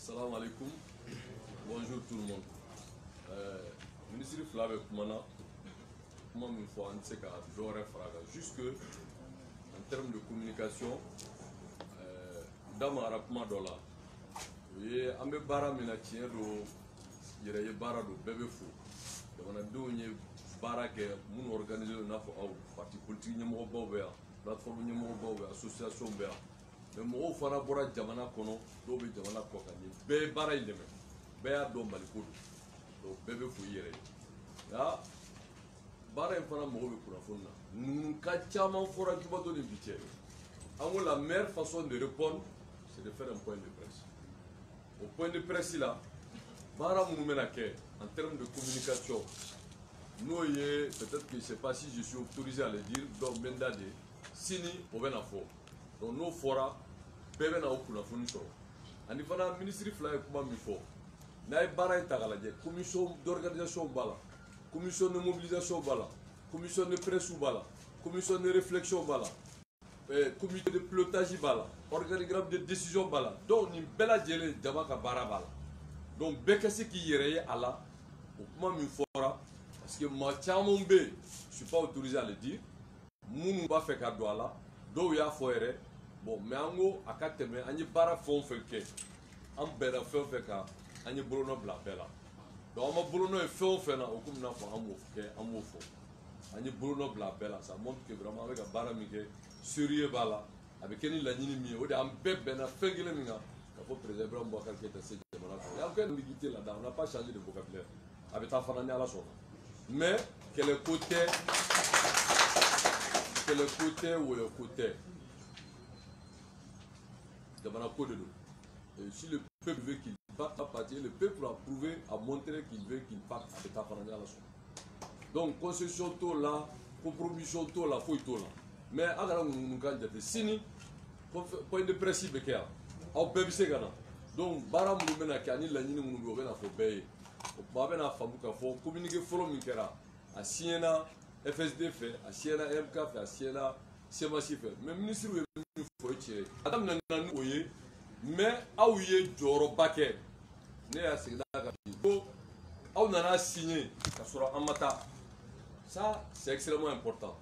Salam alaikum. Bonjour tout le monde. Ministre Flavie Koumana, comment il faut en ce cas jusque en termes de communication, dans ma rapement dollar, et en me barra minatien il y a barra de bébé fou. On a deux barra que nous organisons une parti politique, plateforme, association. Mais moi, je suis jamana kono, do be jamana kokani. Be bara ileme. Be a do maliko. Do bebe fu yere. Ya bara fana mo be kuna fonna. Nka chama fora juba do inviter. Amo la meilleure façon de répondre, c'est de faire un point de presse. Au point de presse là, bara mu menake en termes de communication. Nous peut-être que je sais pas si je suis autorisé à le dire, donc Bendade, Sini, Obenafo. Donc nous fora bébé na okuna foni so ani fana ministre Flavie Koumana mi fo na bara intagala je commission d'organisation bala commission de mobilisation bala commission de presse bala commission de réflexion bala comité de pilotage bala organigramme de décision bala donc ni bela jele jama ka bara bala donc bekasi ki yéré ala Koumana mi fora parce que ma chamon be je suis pas autorisé à le dire munu ba fait ka do ala do ya fo yéré. Bon, mais en gros, à 4 semaines, on a bara fond fait que on bera fait ka on a bolono bla bela. Donc on a bolono et fait na okum na fa amouf que amouf. On a bolono bla bela, ça montre que vraiment avec un bara mike sérieux bala avec une ligne mi o de am bebe na fengele minga. Il faut préserver un bocal qui est assez demandant. Il y a aucune ambiguïté là-dedans, on n'a pas changé de vocabulaire. Avec ta fanani à la sonne. Mais quel est le côté et si le peuple veut qu'il parte à partir, le peuple a prouvé, a montré qu'il veut qu'il parte avec ta famille à la somme. Donc, concession tout là, compromission tout là, faut tout là. Mais à la nous sini, point de principe qu'il y a, au peuple c'est gana. Donc, baram nous mena kani la nini nous mena faut payer. Au bas na famu ka faut communiquer follow mikera. À Siena, FSD fait, à Siena MK fait, à Siena CMC fait. Mais ministre Adam Nanou Oye, mais Aouye Joro Baké, né à Sénat, on a signé, ça sera en mata. Ça, c'est extrêmement important.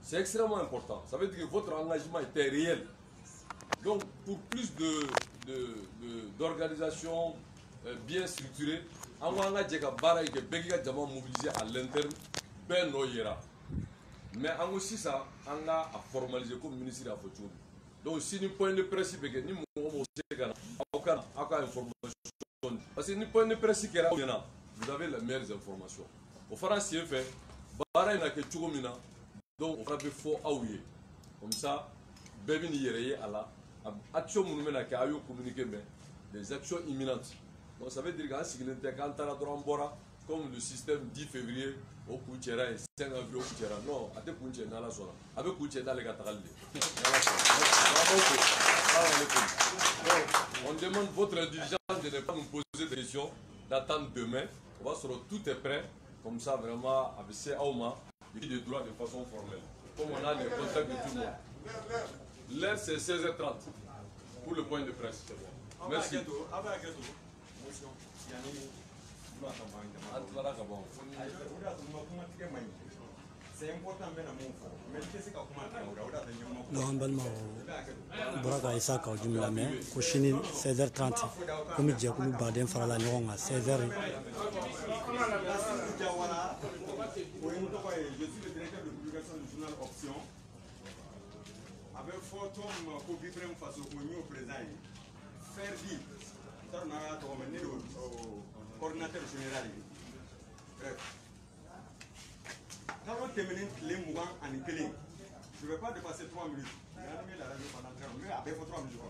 C'est extrêmement important. Ça veut dire que votre engagement était réel. Donc, pour plus d'organisation bien structurée, on va dire que Bara que Begiga Djama mobilisé à l'interne, Ben Noyera. Mais on aussi ça, on a formalisé comme ministre de la Fortune. Donc si nous point de principe que nous avons aucune information, parce que nous point de principe que vous avez les meilleures informations. Au France, c'est fait, Bara n'a que Tchoumina, donc on va faire faux aouye. Comme ça, Bébé n'y à la action mouvement qui a eu communiqué, mais des actions imminentes. Donc ça veut dire qu'en sécurité, quand on a droit comme le système 10 février au Kouchera et 5 avril au Kouchera. Non, à te Kouchera dans la zone. Avec Kouchera les Gatarali. On demande votre diligence de ne pas nous poser des questions, d'attendre demain. On va se retrouver, tout est prêt. Comme ça, vraiment, avec ces Auma, il y a des droits de façon formelle. Comme on a les contacts de tout le monde. L'heure, c'est 16h30 pour le point de presse. Merci. Non, balma Braga Isaka jumla me ko shini 16h30 comme je ko baden farala nyonga 16h. Je suis le directeur de publication du journal Option. Avec photo pour vivre face au président. Faire dire, ça on a dominé au coordinateur général. Bref. Quand on termine les mouvements en éclair, je ne vais pas dépasser 3 minutes. J'ai animé la radio pendant 3 minutes, mais après 3 minutes.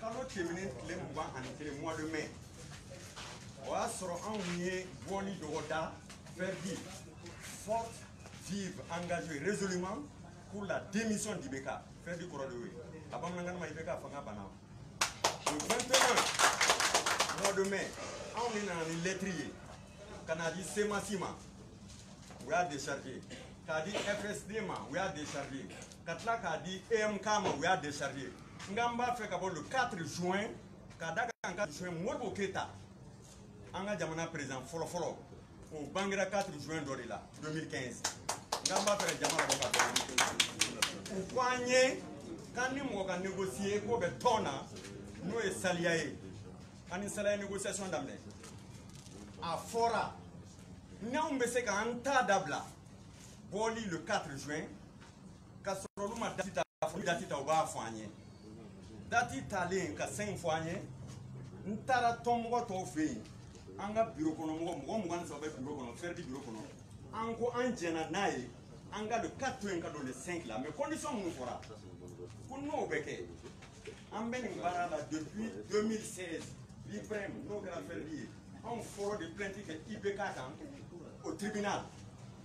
Quand on termine les mouvements en éclair, mois de mai, on va se renouer, boni de Roda, faire dire, forte, vive, engagée résolument pour la démission d'Ibeka. Faire du courant de oui. Avant de Ibeka, Fanga Banam. Le 21 mois de mai, on est dans les lettriers. Canadi Semasima, on a déchargé. Kadi FSD, on a déchargé. Katla Kadi EMK, on a déchargé. Ngamba fait le 4 juin, Kada ka juin Modibo Keita anga jamana président folo au Bangira 4 juin d'Orila 2015 ngamba faire jamana ko ka kwanye kan ni mo ka négocier ko be tona no e saliaye ani saliaye négociation damne a fora n'on be se ka anta dabla boli le 4 juin ka soro ma datita o ba fanye dati talen ka 5 fanye ntara tomgo to fe anga bureau kono mo ngana so be bureau kono faire du bureau kono anko anjena nae anga le 4 juin ka do le 5 là mais condition mon fora pour nous beke ambeni barala depuis 2016 l'iprem no gra faire lié on foro de plainte que IBK au tribunal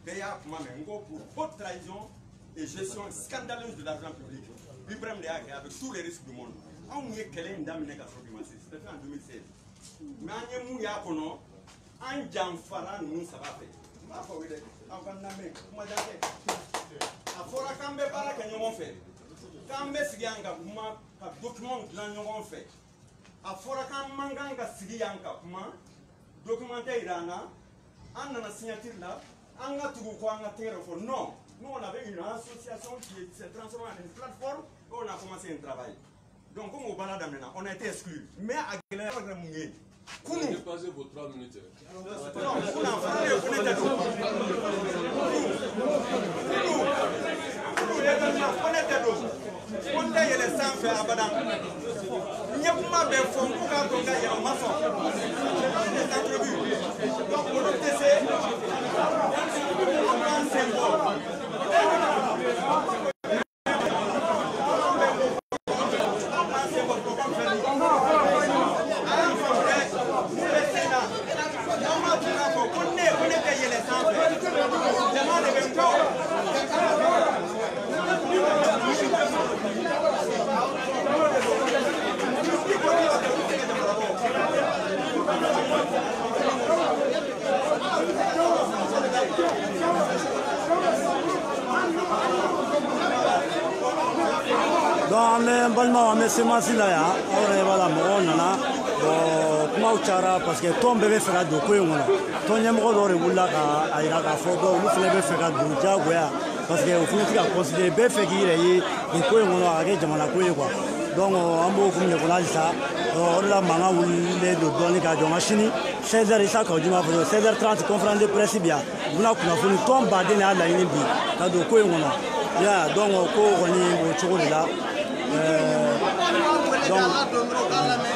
Béa Mamengo pour haute trahison et gestion scandaleuse de l'argent public. L'ibrem de avec tous les risques du monde. On y est quelle une dame nègre c'était fait en 2016. Mais on y est mouillé kono, un jamfara nous ça va faire. Ma foi oui, on va n'amener. Comment dire? A fora kambe para que nous on fait. Kambe sigianga kuma ka document de nous on fait. A fora kam manganga sigianga kuma documentaire irana, on a signature là. Non, nous on avait une association qui s'est transformée en une plateforme et on a commencé un travail. Donc, comme au balade maintenant, on a été exclus. Mais à Guélaire, on a mouillé. Vous avez dépassé vos 3 minutes. Non, vous n'avez mais c'est moi là voilà bon comment chara parce que ton bébé fera de quoi on ton numéro d'or wula ka ayira ka fo do lu fele be fera du jagoya parce que au fond tu as considéré be fe ki yi ni ko on a ke jamana ko yi quoi donc ambo kum ne ko la ça on la manga wule do doni ka jonga chini 16h isa ka juma fo 16h30 conférence de presse bien buna kuna fo ni ton ba de na la ni bi ka do ko on a ya donc ko woni o chugo la donc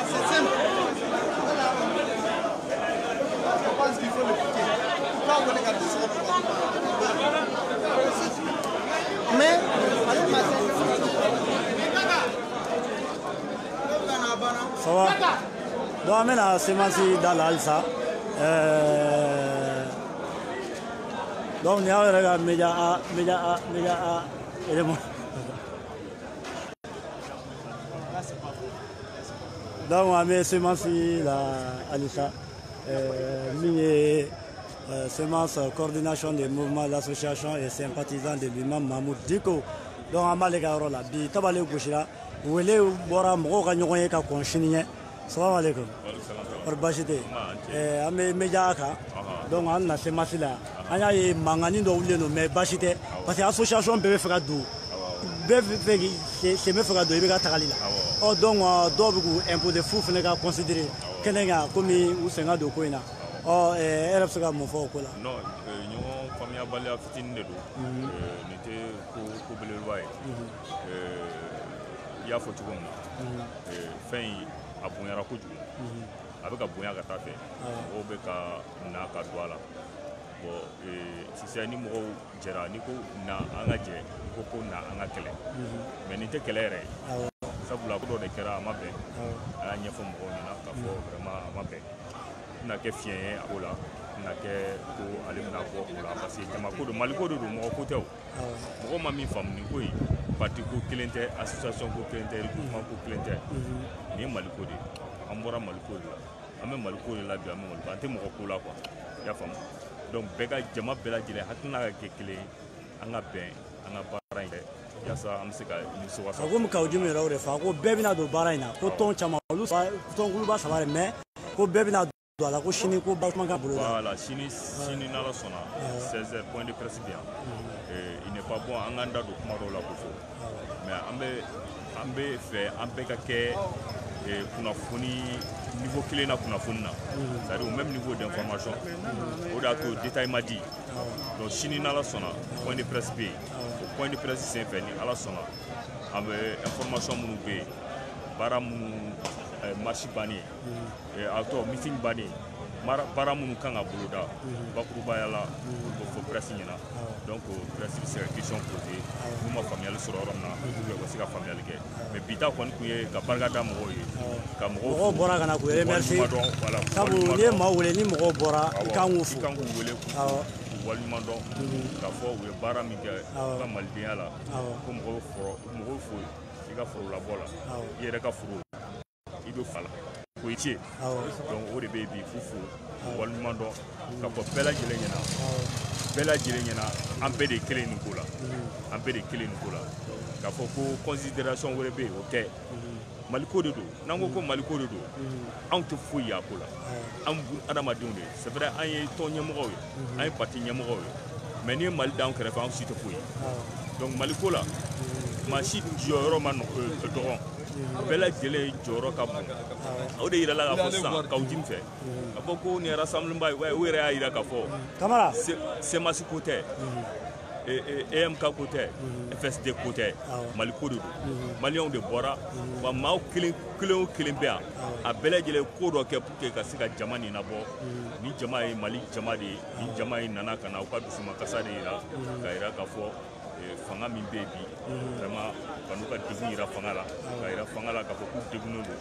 c'est simple. Je pense qu'il faut l'écouter. Pas on regarde mais ça va. Donc maintenant c'est moi dans l'alsa. Donc il y a média élément. Donc on a mis semence la Alissa, semence coordination des mouvements, l'association et sympathisants de l'imam Mahmoud Diko. Donc on a les gars là, bi tabale gauchira, où les bora moko kanyoye ka konchiniye. Salam alaikum. Barbachité. Ame médiaka. Donc on a semence là. On a eu mangani do wule no mais bachité parce que l'association bébé fera dou. C'est me fera do ibeka takalila. Oh donc dobu impôt de fou fene ka considérer kenenga comme ou senga do koina oh erab sega mo fo ko la non ñoo famia balia fitin de do nité ko belelway ya fo tu gomna fin abunyara ko ju abeka bunya ka tafe o be ka na ka douala bon si c'est ni mo jera ni ko na anga je ko na anga kele mais nité kele re sabula ko de kera mabe ala nyefo mo na ka fo vraiment mabe na ke fien akola na ke ko ale na ko la parce que ma ko do maliko do mo ko tew mo ma mi fam ni koy parti ko kilente association ko kilente regroupement ko kilente ni maliko de ambora maliko de ame maliko de la bi ame maliko ante mo ko la quoi ya fam donc bega jama bela jile hatna ke kile an ka bɛn an ka baara in kɛ yasa an bɛ se ka nimisiwasa. A ko min ka Jim yɛrɛ o de fɔ ko bɛɛ bɛna don baara in na ko tɔn caman olu tɔnkuluba 3 de mais ko bɛɛ bɛna don a la ko sini ko basement ka bolo la. Voilà sini n'Ala sɔnna 16h point de presse bi yan il n'est pas bon an k'an da don kuma dɔw la ko fɔ mais an bɛ fɛ an bɛɛ ka kɛ kunnafoni niveau kelen na kunnafoni na c'est-à-dire au même niveau d'information o de y'a to détail ma di donc sini n'Ala sɔnna point de presse bɛ yen o point de presse senfɛ ni Ala sɔnna an bɛ information minnu bɛ yen baara minnu marche bannen a tɔ meeting bannen baara minnu kan ka boloda bakurubaya la olu bɛ fɔ presse ɲɛna donc presse bɛ se ka question poser n'u ma faamuyali sɔrɔ yɔrɔ min na u bɛ se ka faamuyali kɛ mais bi ta kɔni tun ye ka barika da mɔgɔw ye ka mɔgɔw bɔra ka na k'u remercier sabu n'i ye maaw wele ni mɔgɔw bɔra i kan k'u fo i kan k'u wele k'u waleɲuman dɔn k'a fɔ u ye baara min kɛ u ka malidenya la ko mɔgɔw fo i ka foro labɔ la i yɛrɛ ka foro i bɛ fa la o ye tiɲɛ donc o de bɛ yen bi f'u fo waleɲuman dɔn ka fɔ bɛɛ lajɛlen ɲɛna an bɛɛ de kelen nin ko la an bɛɛ de kelen nin ko la k'a fɔ ko considération wɛrɛ bɛ yen o tɛ maliko de don n'an ko ko maliko de don anw tɛ foyi y'a ko la an adamadenw de c'est vrai an ye tɔn ɲɛmɔgɔw ye an ye parti ɲɛmɔgɔw ye mais n'i ye Mali d'anw kɛrɛfɛ anw si tɛ foyi donc maliko la maa si jɔyɔrɔ ma dɔgɔn bɛɛ lajɛlen jɔyɔrɔ ka bon o de yirala k'a fɔ sisan kaw Jim fɛ ka fɔ ko nin rassemblement o yɛrɛ y'a yira k'a fɔ CEMAS ko tɛ EMK ko tɛ FSD ko tɛ Maliko de don maliyɛnw de bɔra wa maaw kelen o kelen bɛ yan a bɛɛ lajɛlen ko dɔ kɛ pour que ka se ka jama nin labɔ ni jama ye Mali jama de ye ni jama in nana ka na u ka dusumakasa de yira ka yira k'a fɔ fanga min bɛ yen bi vraiment ka n'u ka degun yira fanga la ka yira fanga la k'a fɔ k'u degunnen don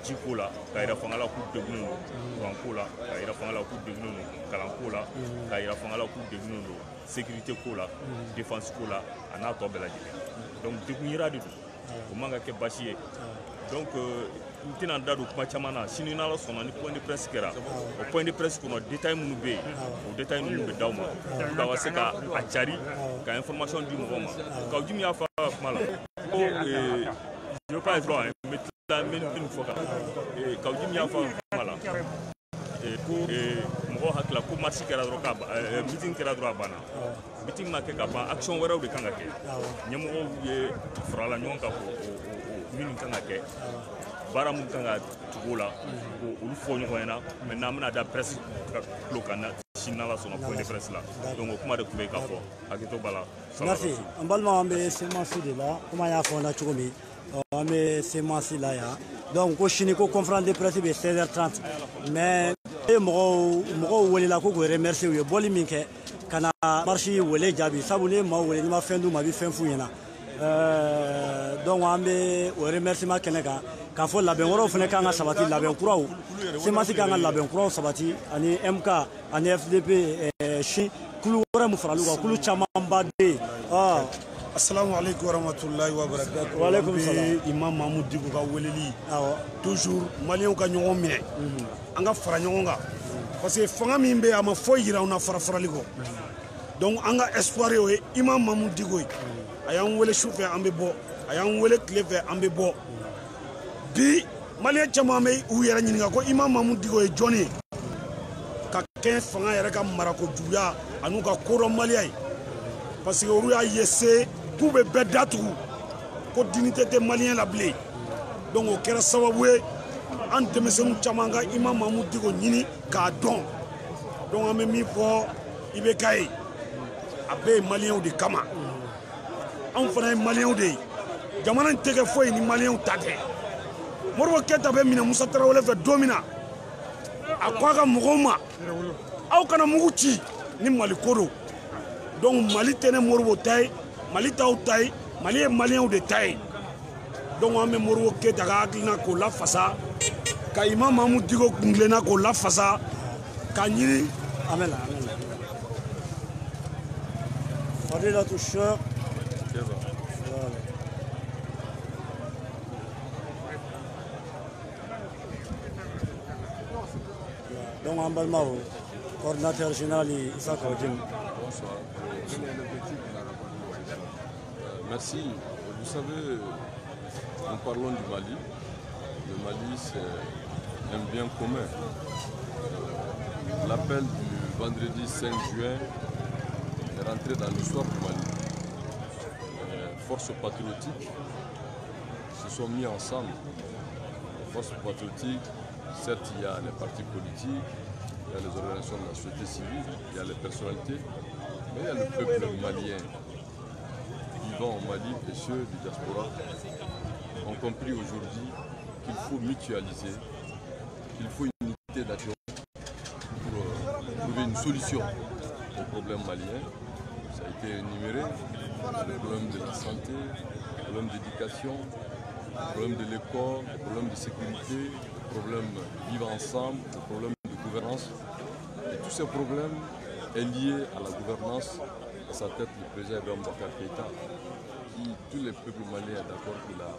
jiko la ka yira fanga la k'u degunnen don kuranko la ka yira fanga la k'u degunnen don kalanko la ka yira fanga la k'u degunnen don sécurité ko la défense ko la a n'a tɔ bɛɛ lajɛlen donc degun yira de don o man ka kɛ baasi ye donc n tɛna n da don kuma caman na sini n'Ala sɔnna ni point de presse kɛra o point de presse kɔnɔ détail minnu bɛ yen o détail ninnu bɛ d'aw ma pour que aw ka se ka a cari ka information di mɔgɔw ma kaw Jim y'a fɔ a ka kuma la ko je veux pas être long n bɛ tila n bɛ nin fɔ kan kaw Jim y'a fɔ a ka kuma la ko mɔgɔw hakili la ko marche kɛra dɔrɔn meeting kɛra dɔrɔn a banna meeting ma kɛ ka ban action wɛrɛw de kan ka kɛ ɲɛmɔgɔw ye farala ɲɔgɔn kan minnu kan ka kɛ baara mun kan ka tugu la ko olu fɔ ɲɔgɔn ɲɛna maintenant an bɛna da presse ka tulo kan sini n'Ala sɔnna point de presse la donc o kuma de tun bɛ yen k'a fɔ hakili b'a la. merci an balimaw an bɛ CEMAS de la komi an y'a fɔ an na cogo min an bɛ CEMAS la yan donc ko sini ko conférence de presse bɛ 16h30 mais mɔgɔw welela ko k'u remercier u ye bɔli min kɛ ka na marche wele jaabi sabu ne maaw wele n'i ma fɛn d'u ma a bɛ fɛn f'u ɲɛna donc an bɛ o remerciement kɛnɛ kan k'a fɔ labɛn wɛrɛw fana kan ka sabati labɛn kuraw CEMAS kan ka labɛn kuraw sabati ani MK ani FDP si kulu wɛrɛ min faral'u kan kulu camanba bɛ yen Assalamu alaikum warahmatullahi wabarakatuh. Wa alaikum salam. Imam Mahmoud Diko ka weleli toujours maliyɛnw ka ɲɔgɔn minɛ an ka fara ɲɔgɔn kan parce que fanga min bɛ a ma foyi yira an na farafarali kɔ donc an ka espoir ye o ye Imam Mahmoud Diko ye a y'an wele su fɛ an bɛ bɔ a y'an wele tile fɛ an bɛ bɔ bi maliyɛn caman bɛ u yɛrɛ ɲininka ko Imam Mahmoud Diko ye jɔnni ye ka kɛ fanga yɛrɛ ka marako juguya an'u ka kodɔn maliya ye parce que olu y'a yese k'u bɛ bɛɛ datugu ko dignité tɛ maliyɛn la bilen donc o kɛra sababu ye an denmisɛnninw caman ka Imam Mahmoud Diko ɲini k'a dɔn donc an bɛ min fɔ IBK ye a bɛɛ ye maliyɛnw de kama anw fana ye maliyɛnw de ye jamana in tɛ kɛ foyi ni maliyɛnw ta tɛ Modibo Keyita bɛ minɛ Musa Tarawele fɛ don min na a ko a ka mɔgɔw ma aw kana mugu ci ni Maliko don donc Mali tɛ ne Modibo ta ye Mali t'aw ta ye Mali ye maliyɛnw de ta ye donc an bɛ Modibo Keyita ka hakilina k'o lafasa ka Imam Mahmoud Diko kuntilenna k'o lafasa ka ɲini amen Fadilatu Cheikh donc an balimaw coordinateur général Issa Kaw Jim. Bonsoir. Quel est l'objectif de la rencontre? Merci. Vous savez, nous parlons du Mali. Le Mali, c'est un bien commun. L'appel du vendredi 5 juin est rentré dans l'histoire du Mali. Les forces patriotiques se sont mis ensemble. Les forces patriotiques, certes, il y a les partis politiques, il y a les organisations de la société civile, il y a les personnalités, mais il y a le peuple malien vivant au Mali et ceux du diaspora ont compris aujourd'hui qu'il faut mutualiser, qu'il faut une unité d'action pour trouver une solution aux problèmes maliens. Ça a été énuméré, le problème de la santé, le problème d'éducation, le problème de l'école, le problème de sécurité, le problème de vivre ensemble, le problème de gouvernance. Et tous ces problèmes sont liés à la gouvernance. À sa tête, le président Ibrahim Boubacar Keïta, qui, tous les peuples maliens sont d'accord qu'il a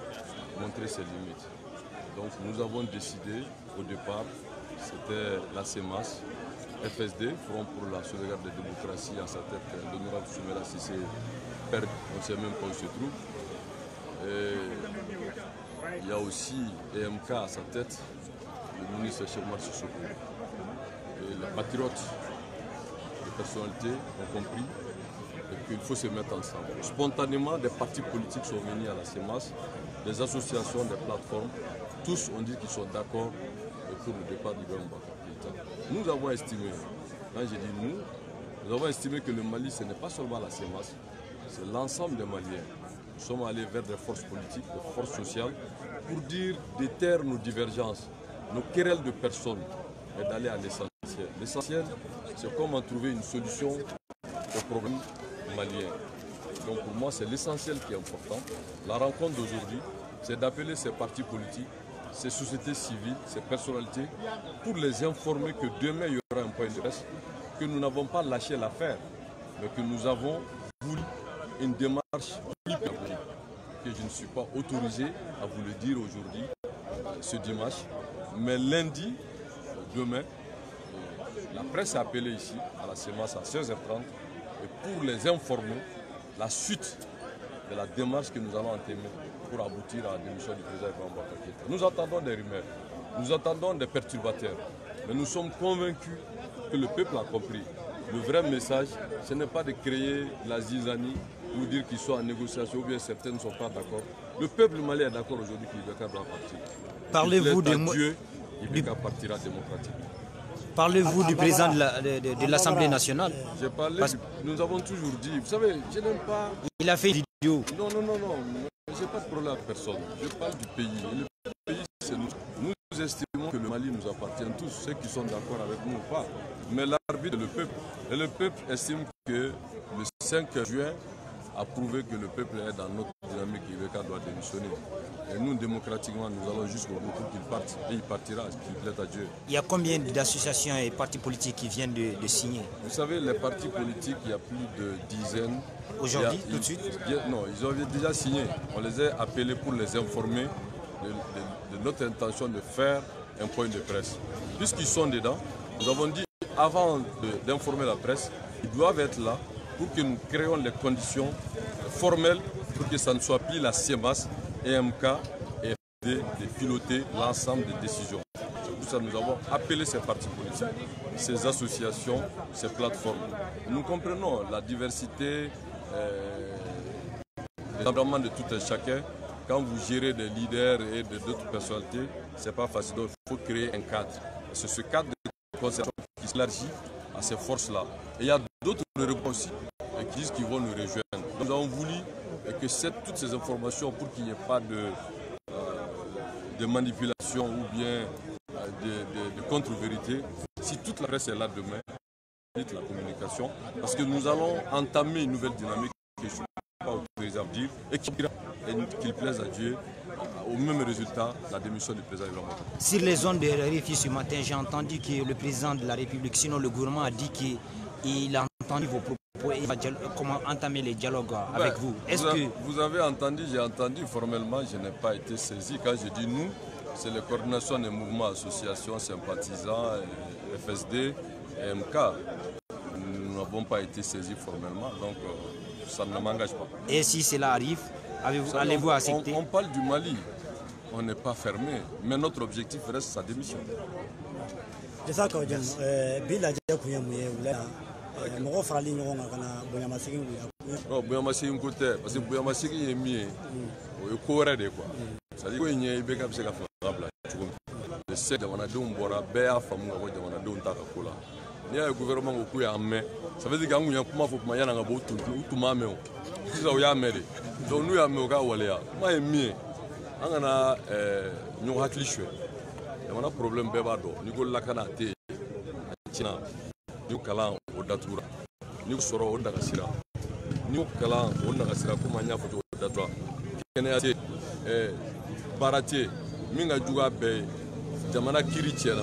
montré ses limites. Donc nous avons décidé au départ, c'était la CEMAS, FSD, Front pour la sauvegarde de la démocratie, à sa tête l'honorable Soumaïla Cissé, père, on ne sait même pas où il se trouve. Et il y a aussi EMK à sa tête, le ministre Cheikh Oumar Sissoko. Et les patriotes, les personnalités ont compris qu'il faut se mettre ensemble. Spontanément, des partis politiques sont venus à la CEMAS, des associations, des plateformes, tous ont dit qu'ils sont d'accord pour le départ d'Ibrahim Boubacar Keïta. Nous avons estimé, quand j'ai dit nous avons estimé que le Mali, ce n'est pas seulement la CEMAS, c'est l'ensemble des Maliens. Nous sommes allés vers des forces politiques, des forces sociales, pour dire déterre nos divergences, nos querelles de personnes, et d'aller à l'essentiel. L'essentiel, c'est comment trouver une solution au problème malien. Donc pour moi, c'est l'essentiel qui est important. La rencontre d'aujourd'hui, c'est d'appeler ces partis politiques, ces sociétés civiles, ces personnalités, pour les informer que demain, il y aura un point de presse, que nous n'avons pas lâché l'affaire, mais que nous avons voulu une démarche plus publique, que je ne suis pas autorisé à vous le dire aujourd'hui, ce dimanche. Mais lundi, demain, la presse est appelée ici, à la CEMAS, à 16h30, et pour les informer, la suite de la démarche que nous allons entamer pour aboutir à la démission du président Ibrahim Boubacar Keïta. Nous attendons des rumeurs, nous attendons des perturbateurs, mais nous sommes convaincus que le peuple a compris. Le vrai message, ce n'est pas de créer la zizanie ou dire qu'ils sont en négociation ou bien certains ne sont pas d'accord. Le peuple malien est d'accord aujourd'hui qu'Ibeka doit partir. Parlez-vous de Dieu, Ibeka partira démocratique. Parlez-vous du président de l'Assemblée nationale? J'ai parlé, nous avons toujours dit, vous savez, je n'aime pas... Il a fait une vidéo. Non, je n'ai pas de problème avec personne. Je parle du pays. Et le pays, c'est nous. Nous estimons que le Mali nous appartient tous, ceux qui sont d'accord avec nous ou pas. Mais l'arbitre est le peuple. Et le peuple estime que le 5 juin a prouvé que le peuple est dans notre dynamique et Ibeka doit démissionner. Et nous, démocratiquement, nous allons jusqu'au bout pour qu'il parte. Et il partira, qu'il plaît à Dieu. Il y a combien d'associations et partis politiques qui viennent de signer? Vous savez, les partis politiques, il y a plus de dizaines. Aujourd'hui, tout de suite? Non, ils ont déjà signé. On les a appelés pour les informer de notre intention de faire un point de presse. Puisqu'ils sont dedans, nous avons dit, avant d'informer la presse, ils doivent être là pour que nous créions les conditions formelles pour que ça ne soit plus la CEMAS, EMK et FD de piloter l'ensemble des décisions. C'est pour ça que nous avons appelé ces partis politiques, ces associations, ces plateformes. Nous comprenons la diversité, les temperaments de tout un chacun. Quand vous gérez des leaders et d'autres personnalités, ce n'est pas facile. Donc il faut créer un cadre. C'est ce cadre de concertation qui s'élargit à ces forces-là. Et il y a d'autres réponses aussi qui disent qu'ils vont nous rejoindre. Donc, nous avons voulu que toutes ces informations, pour qu'il n'y ait pas de manipulation ou bien de contre-vérité, si toute la presse est là demain, la communication, parce que nous allons entamer une nouvelle dynamique que je ne suis pas autorisé à dire et qu'il plaise à Dieu au même résultat, la démission du président Ibrahim Boubacar. Sur les zones de RFI ce matin, j'ai entendu que le président de la République, sinon le gouvernement, a dit qu'il a entendu vos propos et va comment entamer les dialogues avec vous. Vous avez entendu, j'ai entendu formellement, je n'ai pas été saisi. Quand je dis nous, c'est la coordination des mouvements, associations, sympathisants, FSD et MK. Nous n'avons pas été saisis formellement. Donc, ça ne m'engage pas. Et si cela arrive, allez-vous accepter? On parle du Mali, on n'est pas fermé, mais notre objectif reste sa démission. C'est ça que je dis. Bila Djakouyam, Moro Frali, on a Boyamassi. Non, Boyamassi, un côté, parce que Boyamassi est mieux, au courant de quoi. C'est-à-dire qu'il y a un peu de favorable. Le chef de Wanadon Bora, Béa, Famou, de Wanadon Takakola. Il y a un gouvernement qui a main. Ça veut dire qu'il y a un peu de moyens à tout ma main. Si ça y a mêlé. Donc nous avons un Waléa. Moi, je suis nous avons il y a un problème bébado. Nous avons la canate. China. Nous avons au Datura. Nous avons au Dagasira. Nous avons au Dagasira. Comme on a fait au Datura. Kenyaté. Baraté. Minga juga be jamana kiri tiela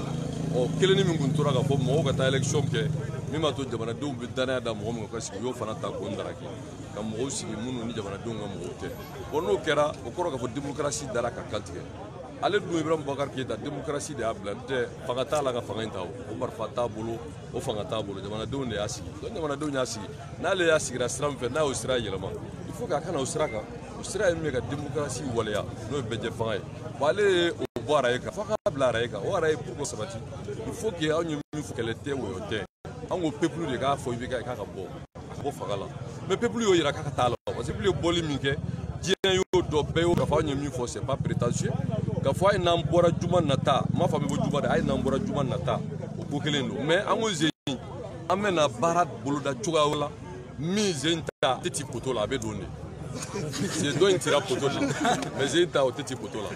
o keleni min tora ka fo mo ka ta election ke mi ma to jamana do bi dana da mo mo ka sigi yo fana ta ko ndara ke ka mo sigi munu ni jamana do nga mo te ono kera o koro ka fo démocratie dara ka kantige ale do Ibrahim Boubacar Keïta démocratie de ablante fagata la ka faganta o barfata bolo o fagata bolo jamana do ne asigi do jamana do nya asigi na le asigi ra sram fe na o sira yelama il faut ka kana o sira ka o sira yelme ka démocratie waleya no be je fagay balé o boara eka faka blara eka o ara pour que sabati il faut que on il faut qu'elle était ou était on peuple de ga fo ibika ka bo fagala mais peuple yo ira ka tala parce que peuple boli minke dien yo do be o ka fa on il faut c'est pas prétentieux ka fa ina mbora juma nata ma fa me bo juma da ina mbora juma nata o ko kelendo mais on zeni amena barat boloda chuga wala mi zenta teti poto la be donné. Je dois tirer poto là, mais j'ai été au petit poto là.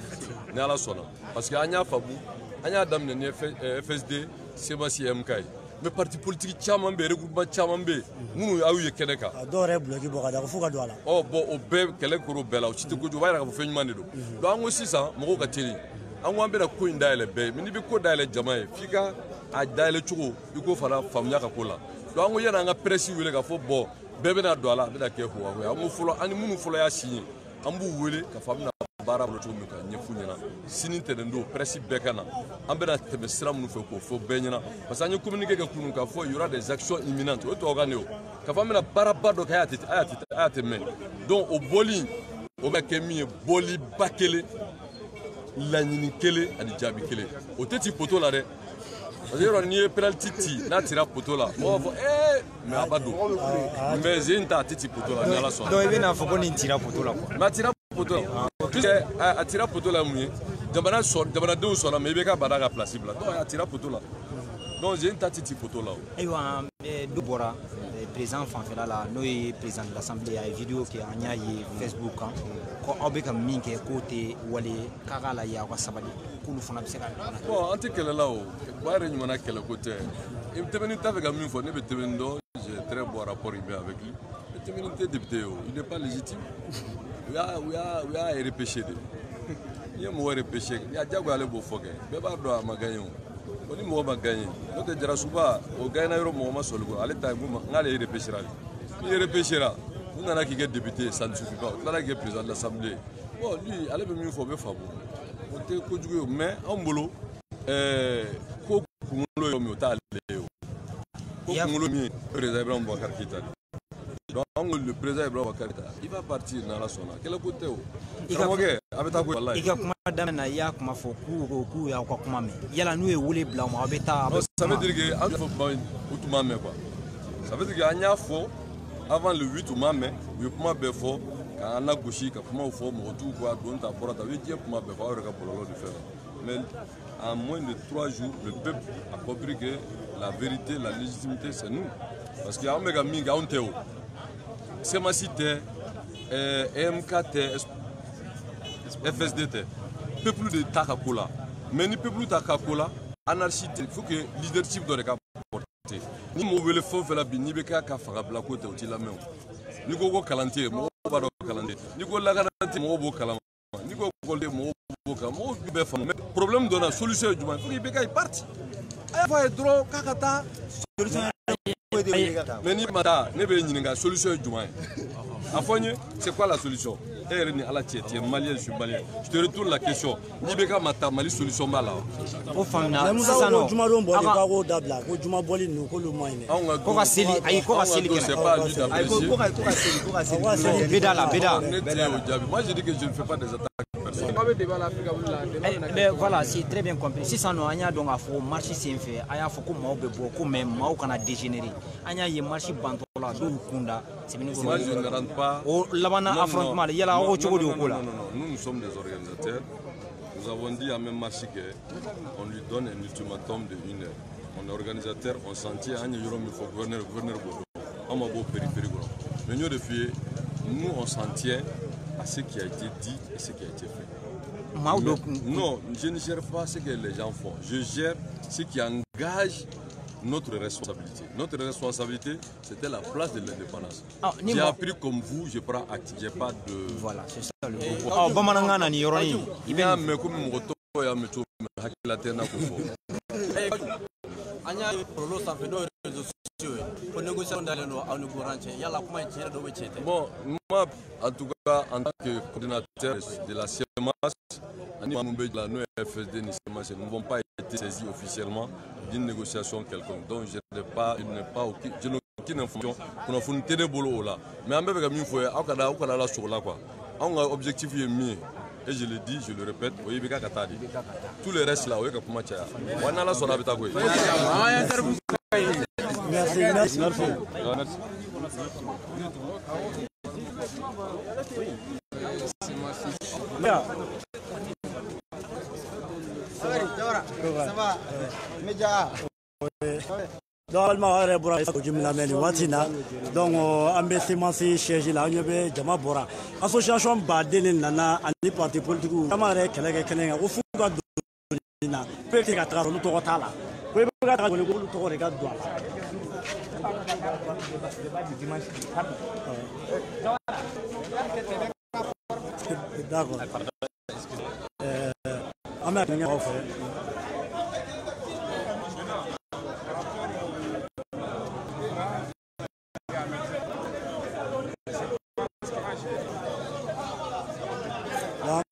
N'est la sona. Parce que Anya Fabou, Anya Dame ne FSD, c'est ma CMK. Mais parti politique Chamambe, regroupement Chamambe, nous a eu Keneka. Adore bloqué Bogada, Fouga Douala. Oh bon, au Beb, Kelekoro Bella, au Chito Koujoua, vous faites une manée. Donc aussi ça, Moro Kateli. On va bien couper d'aller bé, mais n'y ko d'aller jamais. Fika a d'aller chou, il faut faire la famille à Kapola. Donc on y a un presse où il a fait bon. Bébé na douala, bébé na keho wawe. Amu folo, ani munu folo ya signé. Ambu wele, ka famille na bara bolo chou meka nyefunyana. Sini tenendo, presse bekana. Ambena tebe sira munu fe ko fo benyana. Parce que anyo communiquer ka kunu ka fo, il y aura des actions imminentes. Oto organeo. Ka famille na bara bado ka ayate men. Donc au boli, au bakemi boli bakele, la nyini kele, ani jabi kele. Au teti poto la de. Parce que ni penalty na tira poto là on va mais abado mais j'ai une tati poto là na la so donc il na foko ni tira poto là quoi ma tira poto puisque a tira poto là mouye jamana do so na mais be ka bada place là donc a tira poto là donc j'ai une tati poto là aywa do bora président Fanfela là no président de l'assemblée a vidéo qui a nya Facebook ko obe kam minke côté wale kaka la ya kwa sabali kulu fona biseka bon antikele là o bare nyuma na kele côté il te venu avec un minfo ne be te vendo j'ai très bon rapport avec lui il te venu député il n'est pas légitime we are repêché il y a mo repêché il y a jago ale bo foke be ba do ma gagné on ni mo ba gagné on te dira suba o gagné euro mo ma solo ale ta mo ngale repêché ra il repêché ra on a qui est député ça ne suffit pas on a qui est président de l'assemblée bon lui ale be minfo be fabo on te ko jugo mais en bolo ko kumulo yo mi ota le ko kumulo mi président Ibrahim Boubacar Keïta donc le président Ibrahim Boubacar Keïta il va partir dans la zone quel côté o abeta ko wallahi ika kuma damena ya kuma fo ku ya kwa kuma me yala nu e wole bla mo abeta ça veut dire que en faut pas outuma me quoi ça veut dire que anya fo avant le 8 mai il kuma be fo ka na goshi ka kuma fo mo tout quoi don ta porta we die kuma be fa ka pololo de faire mais en moins de 3 jours le peuple a compris que la vérité la légitimité c'est nous parce que on mega minga on teo c'est ma cité MKT FSDT peuple de Takakola mais ni peuple de Takakola anarchie il faut que leadership doit être porté ni mo wele fo fela bi ni be ka fara bla ko te o ti la men ni ko kalanté mo ba do kalanté ni ko la kalanté mo bo kalama ni ko golde mo bo ka mo be fam mais problème de la solution du il faut que be ka parti ay fa dro kakata solution mais ni mata ne be nyinga solution du a fogne c'est quoi la solution tu es malien, je suis malien. Je te retourne la question. Nibeka Mata, Mali solution là. Au famina, c'est ça non. Juma don boli ka go dabla, ko juma boli no ko lu moine. Ko ka seli, ay ko ka seli. C'est pas lui d'apprécier. Ko ka seli. Beda la beda. Moi je dis que je ne fais pas des attaques. Mais voilà, c'est très bien compris. Si ça nous a donc à faire marcher c'est fait, aya faut que mau bebo, que même mau kana dégénérer. Anya y marcher bantola do kunda. Moi je ne rentre pas. Oh labana affrontement, il y a la au choco de kola. Non, nous sommes des organisateurs. Nous avons dit à même marché qu'on lui donne un ultimatum de 1 heure. On est organisateur, on sentit Anya Yorom il faut gouverneur Bodo. On m'a beau périphérie. Mais nous on s'en tient à ce qui a été dit et ce qui a été fait. Non, je ne gère pas ce que les gens font. Je gère ce qui engage notre responsabilité. Notre responsabilité, c'était la place de l'indépendance. J'ai appris comme vous, je prends acte. J'ai pas de... Voilà, c'est ça le groupe. Ah, bon, manangana ni yoroni. Il y a mais comme mon retour, il y a métro, la terre n'a pas fait. Anya prolo ça fait nos réseaux sociaux. Pour négocier dans le nord, on nous garantit. Il y a la comment tirer de wéchete. Bon, moi, en tout cas, en tant que coordinateur de la CMAS, nous ne vont pas être saisis officiellement d'une négociation quelconque. Donc je n'ai aucune information pour nous tenir boulot là. Mais en même temps, on a objectif est mieux. Et je le dis, je le répète, tout le reste là, on a la son habitat. Merci. Ça va. Média. Donc, donc, siège là, Jama Bora. Association Badel Nana, et parti politique, Amare, Keleka, au Fuga Dina, Petit Catra, nous Torotala. We got to go to Oregon. D'accord. I'm not going to offer it.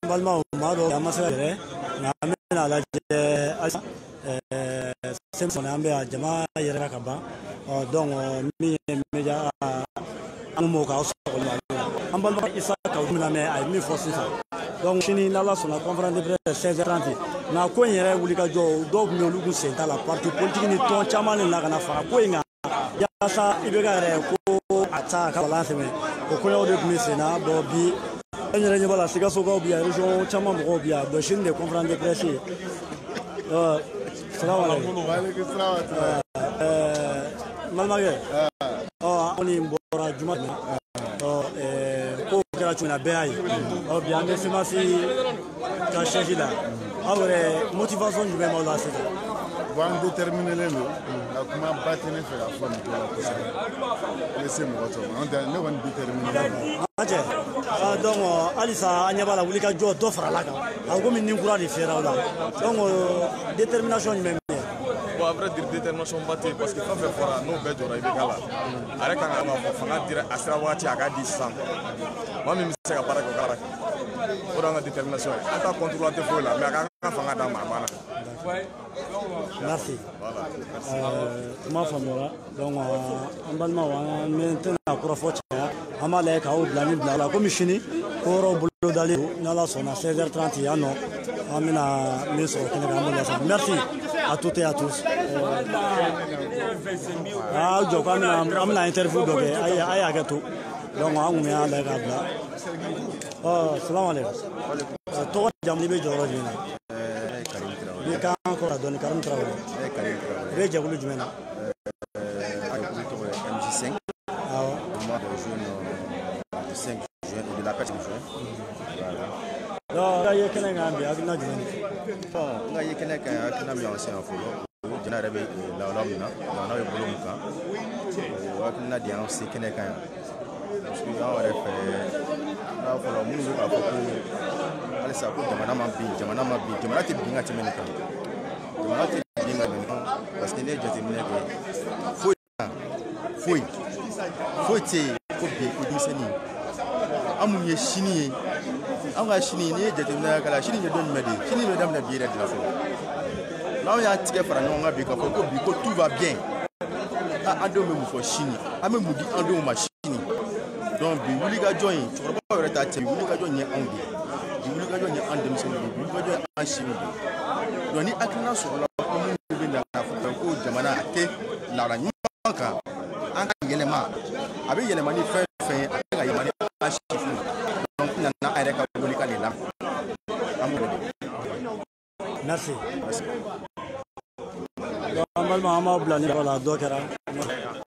Balma Mado Yamasere, Namina Laje, Simpson Ambe, Jama Yerakaba, or Dong Media Amuka. Ambalma Isaka, I mean for Sisa. Donc, Chini Nala sur la conférence de presse 16h30. Na ko yere wulika jo do mi olugun senta la parti politique ni ton chairman na kana fara ko inga ya sa ibega re ko ata ka balance me ko yo de mi sena bo bi nyere nyeba la siga so go bi région chairman mo bi do Chine de conférence de presse salam alaykum wa alaykum salam malmage oni mbora juma ko kera tuna beay bien mais c'est ma fille qui a changé là. Alors, motivation du même là, c'est ça. Pour déterminer les mots, comment battre les faire la forme de la personne. Laissez-moi on va déterminer. Donc, Alissa, Agnabala, vous voulez que je t'offre là. Alors, comme une courage de faire là. Donc, détermination du même. Bon, après, détermination battue, parce que quand on fait fort, nous, bêtes, on a eu des gars là. Avec un gars, on va dire à Sravati, à Gadis. Moi, même si c'est un paragraphe. On a détermination. On va contrôler tes fouilles là, mais on va faire un merci. Ma famille là, donc on va maintenant encore fois on va aller au Blani la commission pour au boulot d'aller dans la zone à 16h30 ya non. On a mis au Sénégal. Merci à toutes et à tous. Ah, je crois qu'on a interview donc aïe agato. Donc on est à la gare. Oh, salam alaikum. Toi, jamni be joro jina. Ni kan ko la doni karam trawo. Be jabulu jumena. MJ5. Ah ouais. Mois de juin, le 5 juin, de la perte de juin. Voilà. Là, il y a quelqu'un qui a bien jumena. Bon, là, il y a quelqu'un qui a bien ancien en follow. Je n'ai pas la lomina, on a eu boulot muka. On a dit on sait quelqu'un. Parce que là, on a fait. Là, on a fait un peu de allez, ça coûte jamana te binga te meneka. Jamana te binga meneka. Parce que les gens te meneka. Faut te, faut bien, faut dire amu ye sini an ka sini ni jateminɛ kala sini ye don jumɛn de sini bɛ daminɛ bi yɛrɛ de la fɔlɔ n'anw y'a tigɛ fara ɲɔgɔn kan bi k'a fɔ ko bi ko tout va bien an denw bɛ mun fɔ sini an bɛ mun di an denw ma sini donc bi wulikajɔ in cɛkɔrɔbaw yɛrɛ t'a cɛ bi wulikajɔ in ye anw de bi wulikajɔ in ye an denmisɛnninw de bi wulikajɔ ye an siw de donc ni hakilina sɔrɔla ko minnu bɛ na k'a fɔ ko jamana a tɛ laada ɲuman kan an ka yɛlɛma a bɛ yɛlɛma ni fɛn fɛn ye a bɛ ka yɛlɛma ni an sifinw donc n nana an yɛrɛ ka wulika de la an b'o de. Merci. An balima an b'aw bila ni dɔ la dɔ kɛra